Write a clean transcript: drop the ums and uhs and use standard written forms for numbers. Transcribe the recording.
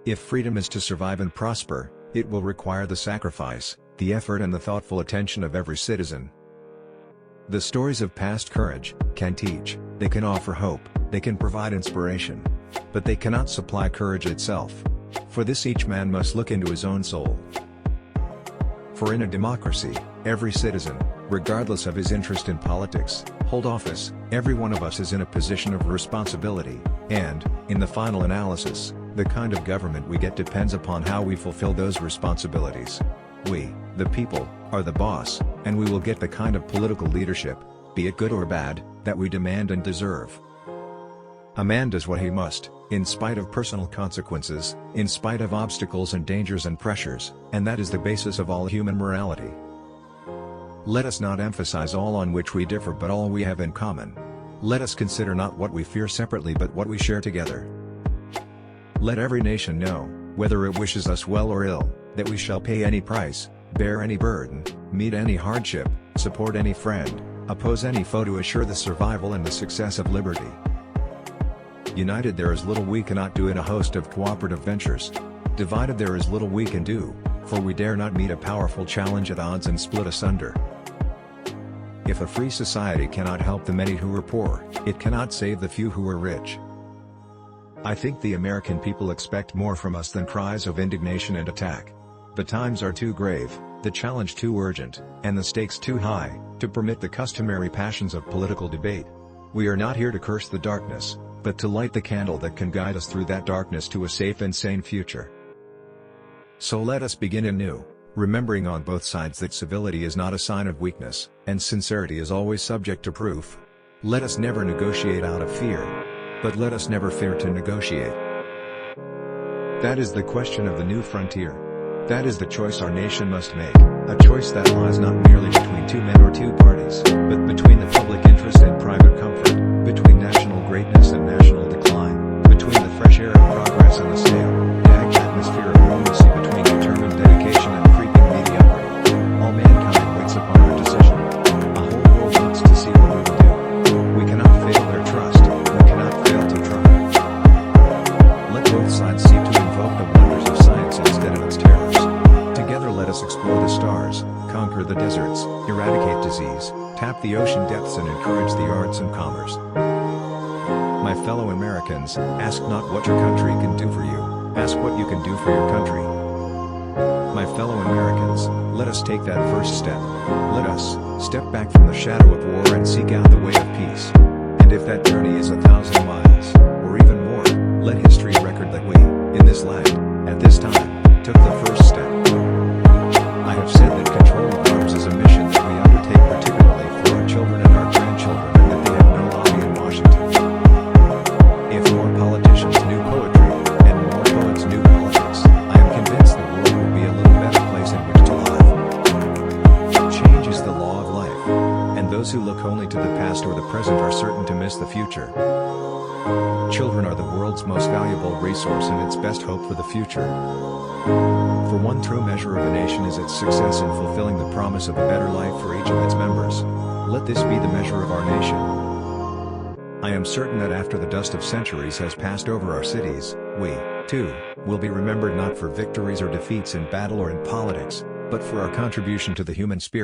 If freedom is to survive and prosper, it will require the sacrifice, the effort and the thoughtful attention of every citizen. The stories of past courage can teach, they can offer hope, they can provide inspiration. But they cannot supply courage itself. For this each man must look into his own soul. For in a democracy, every citizen, regardless of his interest in politics, hold office, every one of us is in a position of responsibility, and, in the final analysis, the kind of government we get depends upon how we fulfill those responsibilities. We, the people, are the boss, and we will get the kind of political leadership, be it good or bad, that we demand and deserve. A man does what he must, in spite of personal consequences, in spite of obstacles and dangers and pressures, and that is the basis of all human morality. Let us not emphasize all on which we differ but all we have in common. Let us consider not what we fear separately but what we share together. Let every nation know, whether it wishes us well or ill, that we shall pay any price, bear any burden, meet any hardship, support any friend, oppose any foe to assure the survival and the success of liberty. United there is little we cannot do in a host of cooperative ventures. Divided there is little we can do, for we dare not meet a powerful challenge at odds and split asunder. If a free society cannot help the many who are poor, it cannot save the few who are rich. I think the American people expect more from us than cries of indignation and attack. The times are too grave, the challenge too urgent, and the stakes too high, to permit the customary passions of political debate. We are not here to curse the darkness, but to light the candle that can guide us through that darkness to a safe and sane future. So let us begin anew, remembering on both sides that civility is not a sign of weakness, and sincerity is always subject to proof. Let us never negotiate out of fear, but let us never fear to negotiate. That is the question of the new frontier. That is the choice our nation must make, a choice that lies not merely between two men or two parties, but between the public interest and private comfort, between national greatness and national decline, between the fresh air of progress and the stale, dagged atmosphere of normalcy, between determined dedication and creeping mediocrity. All mankind waits upon our decision. A whole world looks to see what we will do. We cannot fail their trust, we cannot fail to try. Let both sides seek to invoke the wonders of science instead of its terrors. Together let us explore the stars, conquer the deserts, eradicate disease, tap the ocean depths and encourage the arts and commerce. My fellow Americans, ask not what your country can do for you, ask what you can do for your country. My fellow Americans, let us take that first step. Let us step back from the shadow of war and seek out the way of peace. And if that journey is 1,000 miles, or even more, let history record that we, in this land, at this time, took the first step. I have said that control of arms is a mission that we undertake particularly for our children and our grandchildren, and that they have no lobby in Washington. If more politicians knew poetry, and more poets knew politics, I am convinced the world would be a little better place in which to live. Change is the law of life, and those who look only to the past or the present are certain to miss the future. Children are the world's most valuable resource and its best hope for the future. For one true measure of a nation is its success in fulfilling the promise of a better life for each of its members. Let this be the measure of our nation. I am certain that after the dust of centuries has passed over our cities, we, too, will be remembered not for victories or defeats in battle or in politics, but for our contribution to the human spirit.